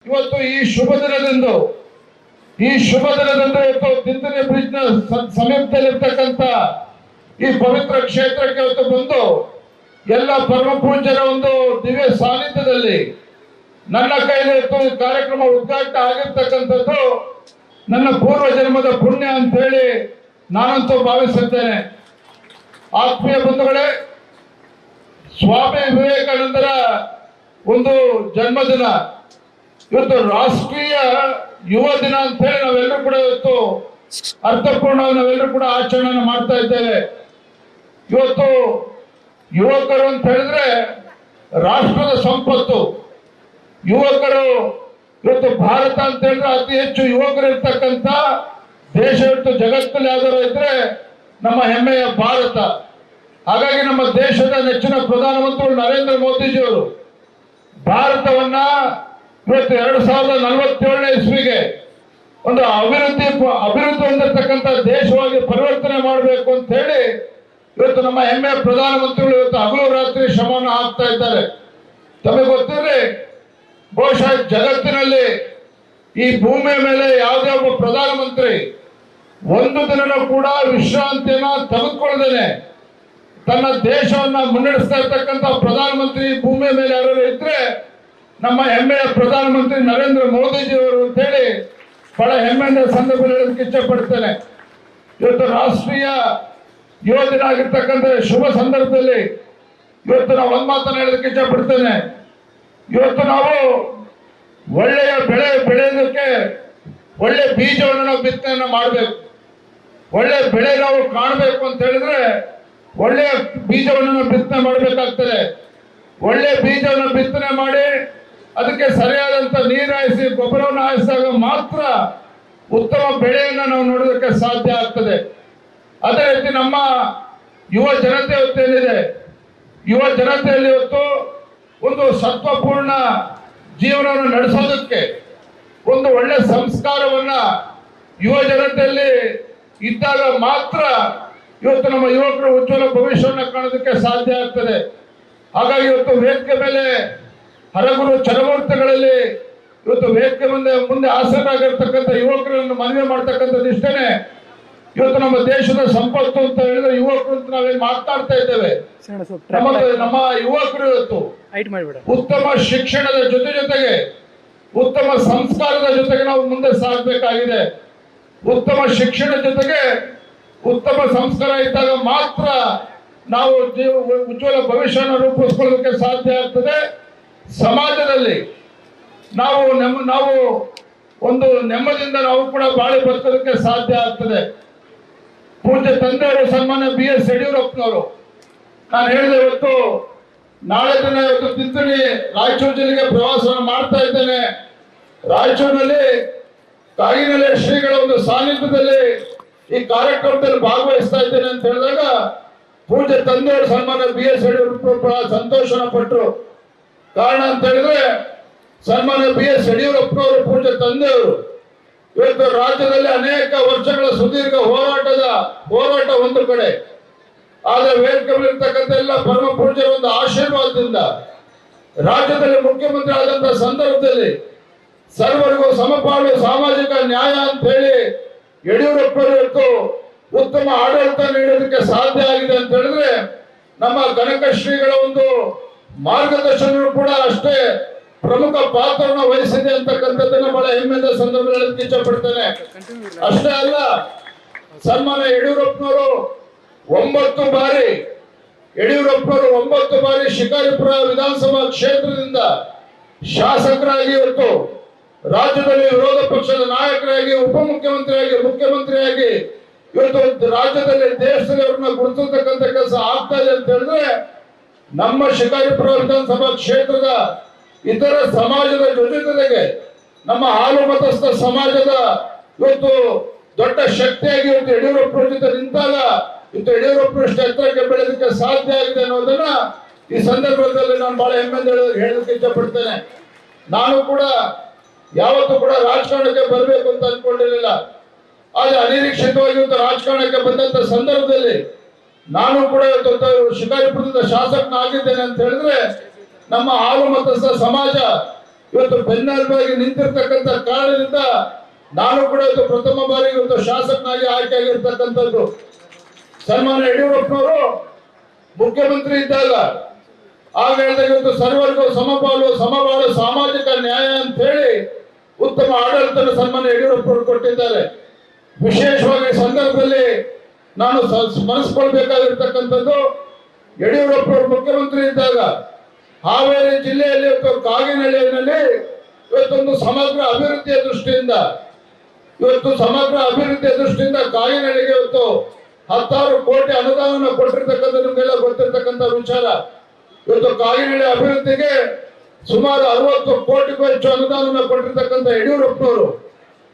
ಇವತ್ತು ಈ ಶುಭ ದಿನದಂದು ಇವತ್ತು ತಿಂತನೆ ಬ್ರಿಡ್ಜ್ ನ ಸಮೀಪದಲ್ಲಿರ್ತಕ್ಕಂಥ ಈ ಪವಿತ್ರ ಕ್ಷೇತ್ರಕ್ಕೆ ಇವತ್ತು ಬಂದು ಎಲ್ಲ ಪರಮ ಪೂಜ್ಯರ ಒಂದು ದಿವ್ಯ ಸಾನ್ನಿಧ್ಯದಲ್ಲಿ ನನ್ನ ಕೈಲಿ ಇವತ್ತು ಈ ಕಾರ್ಯಕ್ರಮ ಉದ್ಘಾಟನೆ ಆಗಿರ್ತಕ್ಕಂಥದ್ದು ನನ್ನ ಪೂರ್ವ ಜನ್ಮದ ಪುಣ್ಯ ಅಂತ ಹೇಳಿ ನಾನಂತೂ ಭಾವಿಸುತ್ತೇನೆ. ಆತ್ಮೀಯ ಬಂಧುಗಳೇ, ಸ್ವಾಮಿ ವಿವೇಕಾನಂದರ ಒಂದು ಜನ್ಮದಿನ ಇವತ್ತು ರಾಷ್ಟ್ರೀಯ ಯುವ ದಿನ ಅಂತ ಹೇಳಿ ನಾವೆಲ್ಲರೂ ಕೂಡ ಇವತ್ತು ಅರ್ಥಪೂರ್ಣ ನಾವೆಲ್ಲರೂ ಕೂಡ ಆಚರಣೆ ಮಾಡ್ತಾ ಇದ್ದೇವೆ. ಇವತ್ತು ಯುವಕರು ಅಂತ ಹೇಳಿದ್ರೆ ರಾಷ್ಟ್ರದ ಸಂಪತ್ತು. ಯುವಕರು ಇವತ್ತು ಭಾರತ ಅಂತ ಹೇಳಿದ್ರೆ ಅತಿ ಹೆಚ್ಚು ಯುವಕರು ಇರ್ತಕ್ಕಂಥ ದೇಶ ಇವತ್ತು ಜಗತ್ತಲ್ಲಿ ಯಾವ್ದಾರು ಇದ್ರೆ ನಮ್ಮ ಹೆಮ್ಮೆಯ ಭಾರತ. ಹಾಗಾಗಿ ನಮ್ಮ ದೇಶದ ನೆಚ್ಚಿನ ಪ್ರಧಾನಮಂತ್ರಿ ನರೇಂದ್ರ ಮೋದಿಜಿಯವರು ಭಾರತವನ್ನ ಇವತ್ತು 2047ನೇ ಇಸ್ವಿಗೆ ಒಂದು ಅಭಿವೃದ್ಧಿ ಹೊಂದಿರತಕ್ಕಂಥ ದೇಶವಾಗಿ ಪರಿವರ್ತನೆ ಮಾಡಬೇಕು ಅಂತ ಹೇಳಿ ಇವತ್ತು ನಮ್ಮ ಹೆಮ್ಮೆಯ ಪ್ರಧಾನಮಂತ್ರಿಗಳು ಇವತ್ತು ಹಗಲು ರಾತ್ರಿ ಶ್ರಮವನ್ನು ಹಾಕ್ತಾ ಇದ್ದಾರೆ. ತಮಗೆ ಗೊತ್ತಿರಲಿ, ಬಹುಶಃ ಜಗತ್ತಿನಲ್ಲಿ ಈ ಭೂಮಿಯ ಮೇಲೆ ಯಾವುದೇ ಒಬ್ಬ ಪ್ರಧಾನಮಂತ್ರಿ ಒಂದು ದಿನನೂ ಕೂಡ ವಿಶ್ರಾಂತಿಯನ್ನ ತೆಗೆದುಕೊಳ್ಳದೇನೆ ತನ್ನ ದೇಶವನ್ನ ಮುನ್ನಡೆಸ್ತಾ ಇರ್ತಕ್ಕಂಥ ಪ್ರಧಾನಮಂತ್ರಿ ಭೂಮಿಯ ಮೇಲೆ ಯಾರು ಇದ್ರೆ ನಮ್ಮ ಹೆಮ್ಮೆಯ ಪ್ರಧಾನಮಂತ್ರಿ ನರೇಂದ್ರ ಮೋದಿಜಿ ಅವರು ಅಂತ ಹೇಳಿ ಬಹಳ ಹೆಮ್ಮೆಯ ಸಂದರ್ಭದಲ್ಲಿ ಹೇಳೋದಕ್ಕೆ ಇಚ್ಛಪಡ್ತೇನೆ. ಇವತ್ತು ರಾಷ್ಟ್ರೀಯ ಯುವ ದಿನ ಆಗಿರ್ತಕ್ಕಂಥ ಶುಭ ಸಂದರ್ಭದಲ್ಲಿ ಇವತ್ತು ನಾವು ಒಂದು ಮಾತನ್ನು ಹೇಳೋದಕ್ಕೆ ಇಚ್ಛಪಡ್ತೇನೆ. ಇವತ್ತು ನಾವು ಒಳ್ಳೆಯ ಬೆಳೆಯೋದಕ್ಕೆ ಒಳ್ಳೆ ಬೀಜವನ್ನು ನಾವು ಬಿತ್ತನೆಯನ್ನು ಮಾಡಬೇಕು. ಒಳ್ಳೆ ಬೆಳೆ ನಾವು ಕಾಣಬೇಕು ಅಂತ ಹೇಳಿದ್ರೆ ಒಳ್ಳೆಯ ಬೀಜವನ್ನು ನಾವು ಬಿತ್ತನೆ ಮಾಡಬೇಕಾಗ್ತದೆ. ಒಳ್ಳೆ ಬೀಜವನ್ನು ಬಿತ್ತನೆ ಮಾಡಿ ಅದಕ್ಕೆ ಸರಿಯಾದಂತ ನೀರು ಹಾಯಿಸಿ ಗೊಬ್ಬರವನ್ನು ಹಾಯಿಸಿದಾಗ ಮಾತ್ರ ಉತ್ತಮ ಬೆಳೆಯನ್ನು ನಾವು ನೋಡೋದಕ್ಕೆ ಸಾಧ್ಯ ಆಗ್ತದೆ. ಅದೇ ರೀತಿ ನಮ್ಮ ಯುವ ಜನತೆ ಇವತ್ತೇನಿದೆ, ಯುವ ಜನತೆಯಲ್ಲಿ ಇವತ್ತು ಒಂದು ಸತ್ವಪೂರ್ಣ ಜೀವನವನ್ನು ನಡೆಸೋದಕ್ಕೆ ಒಂದು ಒಳ್ಳೆ ಸಂಸ್ಕಾರವನ್ನ ಯುವ ಜನತೆಯಲ್ಲಿ ಇದ್ದಾಗ ಮಾತ್ರ ಇವತ್ತು ನಮ್ಮ ಯುವಕರು ಉಜ್ವಲ ಭವಿಷ್ಯವನ್ನು ಕಾಣೋದಕ್ಕೆ ಸಾಧ್ಯ ಆಗ್ತದೆ. ಹಾಗಾಗಿ ಇವತ್ತು ವೇದಿಕೆ ಮೇಲೆ ಹರಗುರು ಚರಮೂರ್ತಿಗಳಲ್ಲಿ ಇವತ್ತು ವೇದಿಕೆ ಮುಂದೆ ಆಸರಾಗಿರ್ತಕ್ಕಂಥ ಯುವಕರನ್ನು ಮನವಿ ಮಾಡ್ತಕ್ಕಂಥದ್ದು ಇಷ್ಟೇನೆ. ಇವತ್ತು ನಮ್ಮ ದೇಶದ ಸಂಪತ್ತು ಅಂತ ಹೇಳಿದ್ರೆ ಯುವಕರು ಅಂತ ನಾವೇನು ಮಾತನಾಡ್ತಾ ಇದ್ದೇವೆ. ನಮ್ಮ ಯುವಕರು ಇವತ್ತು ಉತ್ತಮ ಶಿಕ್ಷಣದ ಜೊತೆಗೆ ಉತ್ತಮ ಸಂಸ್ಕಾರದ ಜೊತೆಗೆ ನಾವು ಮುಂದೆ ಸಾಗಬೇಕಾಗಿದೆ. ಉತ್ತಮ ಶಿಕ್ಷಣ ಜೊತೆಗೆ ಉತ್ತಮ ಸಂಸ್ಕಾರ ಇದ್ದಾಗ ಮಾತ್ರ ನಾವು ಉಜ್ವಲ ಭವಿಷ್ಯವನ್ನು ರೂಪಿಸ್ಕೊಳ್ಳೋದಕ್ಕೆ ಸಾಧ್ಯ ಆಗ್ತದೆ. ಸಮಾಜದಲ್ಲಿ ನಾವು ಒಂದು ನೆಮ್ಮದಿಯಿಂದ ನಾವು ಕೂಡ ಬಾಳಿ ಬದುಕೋದಕ್ಕೆ ಸಾಧ್ಯ ಆಗ್ತದೆ. ಪೂಜ್ಯ ತಂದೆಯವರು ಸನ್ಮಾನ್ಯ BS ಯಡಿಯೂರಪ್ಪನವರು, ನಾನು ಹೇಳಿದೆ ಇವತ್ತು ನಾಳೆ ದಿನ ಇವತ್ತು ತಿಂತಣಿ ರಾಯಚೂರು ಜಿಲ್ಲೆಗೆ ಪ್ರವಾಸವನ್ನು ಮಾಡ್ತಾ ಇದ್ದೇನೆ. ರಾಯಚೂರಿನಲ್ಲಿ ಕಾಗಿನೆಲೆ ಶ್ರೀಗಳ ಒಂದು ಸಾನ್ನಿಧ್ಯದಲ್ಲಿ ಈ ಕಾರ್ಯಕ್ರಮದಲ್ಲಿ ಭಾಗವಹಿಸ್ತಾ ಇದ್ದೇನೆ ಅಂತ ಹೇಳಿದಾಗ ಪೂಜ್ಯ ತಂದೆಯವರು ಸನ್ಮಾನ್ಯ BS ಯಡಿಯೂರಪ್ಪ ಸಂತೋಷನ ಪಟ್ಟರು. ಕಾರಣ ಅಂತ ಹೇಳಿದ್ರೆ ಸನ್ಮಾನ್ಯ BS ಯಡಿಯೂರಪ್ಪನವರು ಪೂಜ್ಯ ತಂದೆಯವರು ಇವತ್ತು ರಾಜ್ಯದಲ್ಲಿ ಅನೇಕ ವರ್ಷಗಳ ಸುದೀರ್ಘ ಹೋರಾಟ ಒಂದು ಕಡೆ, ಆದ್ರೆ ವೇದಿಕೆಯಲ್ಲಿರ್ತಕ್ಕಂಥ ಎಲ್ಲ ಪರಮ ಪೂಜ್ಯರ ಒಂದು ಆಶೀರ್ವಾದದಿಂದ ರಾಜ್ಯದಲ್ಲಿ ಮುಖ್ಯಮಂತ್ರಿ ಆದಂತಹ ಸಂದರ್ಭದಲ್ಲಿ ಸರ್ವರಿಗೂ ಸಮಪಾಲು ಸಾಮಾಜಿಕ ನ್ಯಾಯ ಅಂತ ಹೇಳಿ ಯಡಿಯೂರಪ್ಪರು ಇವತ್ತು ಉತ್ತಮ ಆಡಳಿತ ನೀಡೋದಕ್ಕೆ ಸಾಧ್ಯ ಆಗಿದೆ ಅಂತ ಹೇಳಿದ್ರೆ ನಮ್ಮ ಕನಕ ಶ್ರೀಗಳ ಒಂದು ಮಾರ್ಗದರ್ಶನ ಕೂಡ ಅಷ್ಟೇ ಪ್ರಮುಖ ಪಾತ್ರವನ್ನು ವಹಿಸಿದೆ ಅಂತಕ್ಕಂಥದ್ದನ್ನ ಬಹಳ ಹೆಮ್ಮೆಯಿಂದ ಸಂದರ್ಭದಲ್ಲಿ ಹೇಳಕ್ಕೆ ಇಚ್ಛಪಡ್ತೇನೆ. ಅಷ್ಟೇ ಅಲ್ಲ, ಸನ್ಮಾನ್ಯ ಯಡಿಯೂರಪ್ಪನವರು 9 ಬಾರಿ ಶಿಕಾರಿಪುರ ವಿಧಾನಸಭಾ ಕ್ಷೇತ್ರದಿಂದ ಶಾಸಕರಾಗಿ ಇವತ್ತು ರಾಜ್ಯದಲ್ಲಿ ವಿರೋಧ ಪಕ್ಷದ ನಾಯಕರಾಗಿ ಉಪಮುಖ್ಯಮಂತ್ರಿಯಾಗಿ ಮುಖ್ಯಮಂತ್ರಿಯಾಗಿ ಇವತ್ತು ರಾಜ್ಯದಲ್ಲಿ ದೇಶದಲ್ಲಿ ಅವ್ರನ್ನ ಗುರುತಿಸತಕ್ಕಂಥ ಕೆಲಸ ಆಗ್ತಾ ಇದೆ ಅಂತ ಹೇಳಿದ್ರೆ ನಮ್ಮ ಶಿಕಾರಿಪುರ ವಿಧಾನಸಭಾ ಕ್ಷೇತ್ರದ ಇತರ ಸಮಾಜದ ಜೊತೆಗೆ ನಮ್ಮ ಹಾಲು ಮತಸ್ಥ ಸಮಾಜದ ಇವತ್ತು ದೊಡ್ಡ ಶಕ್ತಿಯಾಗಿ ಇವತ್ತು ಯಡಿಯೂರಪ್ಪರ ಜೊತೆ ನಿಂತಾಗ ಇವತ್ತು ಯಡಿಯೂರಪ್ಪನಷ್ಟು ಎತ್ತರಕ್ಕೆ ಬೆಳೆದಕ್ಕೆ ಸಾಧ್ಯ ಆಗಿದೆ ಅನ್ನೋದನ್ನ ಈ ಸಂದರ್ಭದಲ್ಲಿ ನಾನು ಬಹಳ ಹೆಮ್ಮೆಯಿಂದ ಹೇಳೋದಕ್ಕೆ ಇಷ್ಟಪಡ್ತೇನೆ. ನಾನು ಕೂಡ ಯಾವತ್ತೂ ಕೂಡ ರಾಜಕಾರಣಕ್ಕೆ ಬರಬೇಕು ಅಂತ ಅನ್ಕೊಂಡಿರಲಿಲ್ಲ. ಆದ್ರೆ ಅನಿರೀಕ್ಷಿತವಾಗಿ ಇವತ್ತು ರಾಜಕಾರಣಕ್ಕೆ ಬಂದಂತ ಸಂದರ್ಭದಲ್ಲಿ ನಾನು ಕೂಡ ಶಿಕಾರಿಪುರದಿಂದ ಶಾಸಕನಾಗಿದ್ದೇನೆ ಅಂತ ಹೇಳಿದ್ರೆ ನಮ್ಮ ಹಾಲು ಮತಸ್ಥ ಸಮಾಜ ಇವತ್ತು ಬೆನ್ನೆಲುಬಾಗಿ ನಿಂತಿರ್ತಕ್ಕಂಥ ಕಾರಣದಿಂದ ನಾನು ಕೂಡ ಇವತ್ತು ಪ್ರಥಮ ಬಾರಿ ಇವತ್ತು ಶಾಸಕನಾಗಿ ಆಯ್ಕೆಯಾಗಿರ್ತಕ್ಕಂಥದ್ದು. ಸನ್ಮಾನ್ಯ ಯಡಿಯೂರಪ್ಪನವರು ಮುಖ್ಯಮಂತ್ರಿ ಇದ್ದಾಗ ಆಗ ಹೇಳಿದಾಗ ಇವತ್ತು ಸರ್ವರಿಗೂ ಸಮಪಾಲು ಸಮಬಾಳು ಸಾಮಾಜಿಕ ನ್ಯಾಯ ಅಂತ ಹೇಳಿ ಉತ್ತಮ ಆಡಳಿತ ಸನ್ಮಾನ್ಯ ಯಡಿಯೂರಪ್ಪನವರು ಕೊಟ್ಟಿದ್ದಾರೆ. ವಿಶೇಷವಾಗಿ ಸಂದರ್ಭದಲ್ಲಿ ನಾನು ಸ್ಮರಿಸಿಕೊಳ್ಬೇಕಾಗಿರ್ತಕ್ಕಂಥದ್ದು, ಯಡಿಯೂರಪ್ಪನವರು ಮುಖ್ಯಮಂತ್ರಿ ಇದ್ದಾಗ ಹಾವೇರಿ ಜಿಲ್ಲೆಯಲ್ಲಿ ಇವತ್ತು ಕಾಗಿನಹಳ್ಳಿಯಲ್ಲಿ ಇವತ್ತೊಂದು ಸಮಗ್ರ ಅಭಿವೃದ್ಧಿಯ ದೃಷ್ಟಿಯಿಂದ ಕಾಗಿನಹಳ್ಳಿಗೆ ಇವತ್ತು 10 ಕೋಟಿ ಅನುದಾನ ಕೊಟ್ಟಿರ್ತಕ್ಕಂಥ ನಿಮಗೆಲ್ಲ ಗೊತ್ತಿರ್ತಕ್ಕಂಥ ವಿಚಾರ. ಇವತ್ತು ಕಾಗಿನಹಳ್ಳಿ ಅಭಿವೃದ್ಧಿಗೆ ಸುಮಾರು 60 ಕೋಟಿಗೂ ಹೆಚ್ಚು ಅನುದಾನ ಕೊಟ್ಟಿರ್ತಕ್ಕಂಥ ಯಡಿಯೂರಪ್ಪನವರು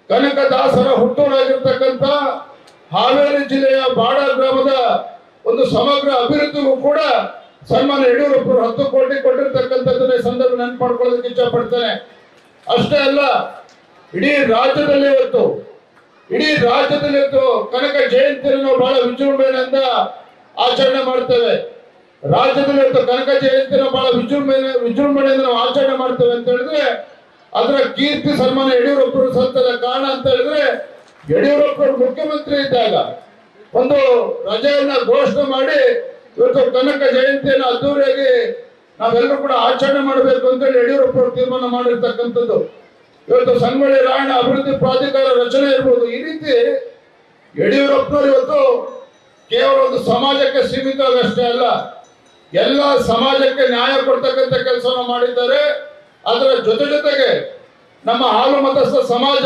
ಕನಕದಾಸರ ಹುಟ್ಟೂರಾಗಿರ್ತಕ್ಕಂಥ ಹಾವೇರಿ ಜಿಲ್ಲೆಯ ಬಾಡ ಗ್ರಾಮದ ಒಂದು ಸಮಗ್ರ ಅಭಿವೃದ್ಧಿಗೂ ಕೂಡ ಸನ್ಮಾನ್ಯ ಯಡಿಯೂರಪ್ಪರು 10 ಕೋಟಿ ಕೊಟ್ಟಿರ್ತಕ್ಕಂಥದ್ದನ್ನ ಸಂದರ್ಭ ನೆನಪು ಮಾಡ್ಕೊಳ್ಳೋದಕ್ಕೆ ಇಚ್ಛೆ ಪಡ್ತೇನೆ. ಅಷ್ಟೇ ಅಲ್ಲ, ಇಡೀ ರಾಜ್ಯದಲ್ಲಿ ಇವತ್ತು ಕನಕ ಜಯಂತಿಯನ್ನು ನಾವು ಬಹಳ ವಿಜೃಂಭಣೆಯಿಂದ ಆಚರಣೆ ಮಾಡ್ತೇವೆ. ರಾಜ್ಯದಲ್ಲಿ ಇವತ್ತು ಕನಕ ಜಯಂತಿಯನ್ನು ಬಹಳ ವಿಜೃಂಭಣೆಯಿಂದ ನಾವು ಆಚರಣೆ ಮಾಡ್ತೇವೆ ಅಂತ ಹೇಳಿದ್ರೆ ಅದರ ಕೀರ್ತಿ ಸನ್ಮಾನ್ಯ ಯಡಿಯೂರಪ್ಪರು ಸಲ್ತದ ಕಾರಣ ಅಂತ ಹೇಳಿದ್ರೆ, ಯಡಿಯೂರಪ್ಪರು ಮುಖ್ಯಮಂತ್ರಿ ಇದ್ದಾಗ ಒಂದು ರಜೆಯನ್ನ ಘೋಷಣೆ ಮಾಡಿ ಇವತ್ತು ಕನಕ ಜಯಂತಿಯನ್ನು ಅದ್ದೂರಿಯಾಗಿ ನಾವೆಲ್ಲರೂ ಕೂಡ ಆಚರಣೆ ಮಾಡಬೇಕು ಅಂತ ಹೇಳಿ ಯಡಿಯೂರಪ್ಪರು ತೀರ್ಮಾನ ಮಾಡಿರ್ತಕ್ಕಂಥದ್ದು. ಇವತ್ತು ಸಂಗೊಳ್ಳಿ ರಾಯಣ್ಣ ಅಭಿವೃದ್ಧಿ ಪ್ರಾಧಿಕಾರ ರಚನೆ ಇರ್ಬೋದು. ಈ ರೀತಿ ಯಡಿಯೂರಪ್ಪನವರು ಇವತ್ತು ಕೇವಲ ಒಂದು ಸಮಾಜಕ್ಕೆ ಸೀಮಿತವಾಗಷ್ಟೇ ಅಲ್ಲ, ಎಲ್ಲ ಸಮಾಜಕ್ಕೆ ನ್ಯಾಯ ಕೊಡ್ತಕ್ಕಂಥ ಕೆಲಸವನ್ನು ಮಾಡಿದ್ದಾರೆ. ಅದರ ಜೊತೆಗೆ ನಮ್ಮ ಹಾಲು ಮತಸ್ಥ ಸಮಾಜ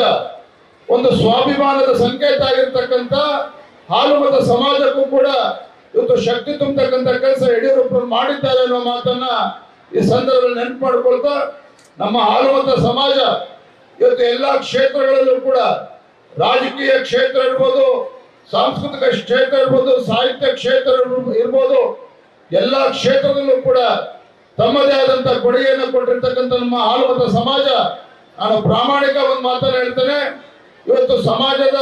ಒಂದು ಸ್ವಾಭಿಮಾನದ ಸಂಕೇತ ಆಗಿರ್ತಕ್ಕಂಥ ಹಾಲು ಮತ ಸಮಾಜಕ್ಕೂ ಕೂಡ ಇವತ್ತು ಶಕ್ತಿ ತುಂಬತಕ್ಕಂಥ ಕೆಲಸ ಯಡಿಯೂರಪ್ಪರು ಮಾಡಿದ್ದಾರೆ ಅನ್ನೋ ಮಾತನ್ನ ಈ ಸಂದರ್ಭದಲ್ಲಿ ನೆನಪು ಮಾಡಿಕೊಳ್ತಾ, ನಮ್ಮ ಹಾಲು ಮತ ಸಮಾಜ ಇವತ್ತು ಎಲ್ಲಾ ಕ್ಷೇತ್ರಗಳಲ್ಲೂ ಕೂಡ, ರಾಜಕೀಯ ಕ್ಷೇತ್ರ ಇರ್ಬೋದು, ಸಾಂಸ್ಕೃತಿಕ ಕ್ಷೇತ್ರ ಇರ್ಬೋದು, ಸಾಹಿತ್ಯ ಕ್ಷೇತ್ರ ಇರ್ಬೋದು, ಎಲ್ಲಾ ಕ್ಷೇತ್ರದಲ್ಲೂ ಕೂಡ ತಮ್ಮದೇ ಆದಂತ ಕೊಡುಗೆಯನ್ನು ಕೊಟ್ಟಿರ್ತಕ್ಕಂಥ ನಮ್ಮ ಹಾಲು ಮತ ಸಮಾಜ, ನಾನು ಪ್ರಾಮಾಣಿಕ ಒಂದು ಮಾತನ್ನು ಹೇಳ್ತೇನೆ, ಇವತ್ತು ಸಮಾಜದ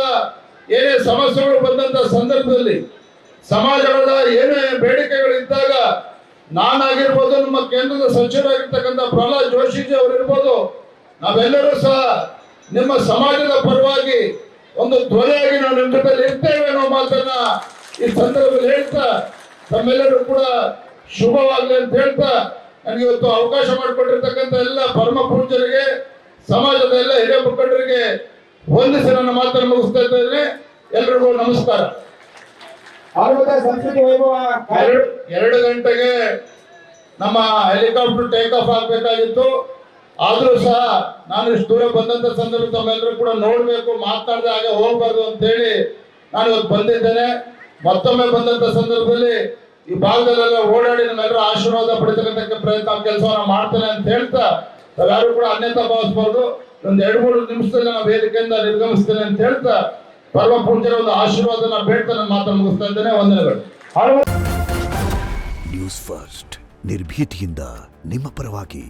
ಏನೇ ಸಮಸ್ಯೆಗಳು ಬಂದಂತ ಸಂದರ್ಭದಲ್ಲಿ, ಸಮಾಜಗಳ ಏನೇ ಬೇಡಿಕೆಗಳಿದ್ದಾಗ ನಾನಾಗಿರ್ಬೋದು, ನಮ್ಮ ಕೇಂದ್ರದ ಸಚಿವರಾಗಿರ್ತಕ್ಕಂಥ ಪ್ರಹ್ಲಾದ್ ಜೋಶಿಜಿ ಅವರು ಇರ್ಬೋದು, ನಾವೆಲ್ಲರೂ ಸಹ ನಿಮ್ಮ ಸಮಾಜದ ಪರವಾಗಿ ಒಂದು ಧ್ವನಿಯಾಗಿ ನಾವು ನಿಮ್ಮ ಜೊತೆಲಿ ಇರ್ತೇವೆ ಅನ್ನೋ ಮಾತನ್ನ ಈ ಸಂದರ್ಭದಲ್ಲಿ ಹೇಳ್ತಾ, ತಮ್ಮೆಲ್ಲರೂ ಕೂಡ ಶುಭವಾಗಲಿ ಅಂತ ಹೇಳ್ತಾ, ನನಗೆ ಇವತ್ತು ಅವಕಾಶ ಮಾಡಿಕೊಟ್ಟಿರ್ತಕ್ಕಂಥ ಎಲ್ಲ ಪರಮ ಪೂಜ್ಯರಿಗೆ, ಸಮಾಜದ ಎಲ್ಲ ಹಿರಿಯ ಮುಖಂಡರಿಗೆ ವಂದಿಸಿ ನನ್ನ ಮಾತನ್ನು ಮುಗಿಸ್ತಾ ಇದ್ದೇನೆ. ಎಲ್ರಿಗೂ ನಮಸ್ಕಾರ. ಸಂಸ್ಕೃತಿ ವೈಭವ 2 ಗಂಟೆಗೆ ನಮ್ಮ ಹೆಲಿಕಾಪ್ಟರ್ ಟೇಕ್ ಆಫ್ ಆಗ್ಬೇಕಾಗಿತ್ತು. ಆದ್ರೂ ಸಹ ನಾನು ಇಷ್ಟು ದೂರ ಬಂದಂತ ಸಂದರ್ಭ ತಮ್ಮೆಲ್ಲರೂ ಕೂಡ ನೋಡ್ಬೇಕು, ಮಾತನಾಡದೆ ಹಾಗೆ ಹೋಗ್ಬಾರ್ದು ಅಂತ ಹೇಳಿ ನಾನು ಇವತ್ತು ಬಂದಿದ್ದೇನೆ. ಮತ್ತೊಮ್ಮೆ ಬಂದಂತ ಸಂದರ್ಭದಲ್ಲಿ ಈ ಭಾಗದಲ್ಲೆಲ್ಲ ಓಡಾಡಿ ನಮ್ಮೆಲ್ಲರೂ ಆಶೀರ್ವಾದ ಪಡಿತಕ್ಕಂಥ ಪ್ರಯತ್ನ ಕೆಲಸವನ್ನ ಮಾಡ್ತೇನೆ ಅಂತ ಹೇಳ್ತಾ, ನಾವ್ಯಾರು ಕೂಡ ಅನ್ಯತಾ ಭಾವಿಸಬಾರ್ದು. ಒಂದು 2-3 ನಿಮಿಷದಲ್ಲಿ ನಾನು ವೇದಿಕೆಯಿಂದ ನಿರ್ಗಮಿಸ್ತೇನೆ ಅಂತ ಹೇಳ್ತಾ, ಪರಮ ಪೂಜ್ಯರ ಒಂದು ಆಶೀರ್ವಾದನ ಬೇಡ್ತಾ ನನ್ನ ಮಾತನ್ನು ಮುಗಿಸ್ತಾ ಇದ್ದೇನೆ. ವಂದನೆಗಳು. ನ್ಯೂಸ್ ಫಸ್ಟ್, ನಿರ್ಭೀತಿಯಿಂದ ನಿಮ್ಮ ಪರವಾಗಿ.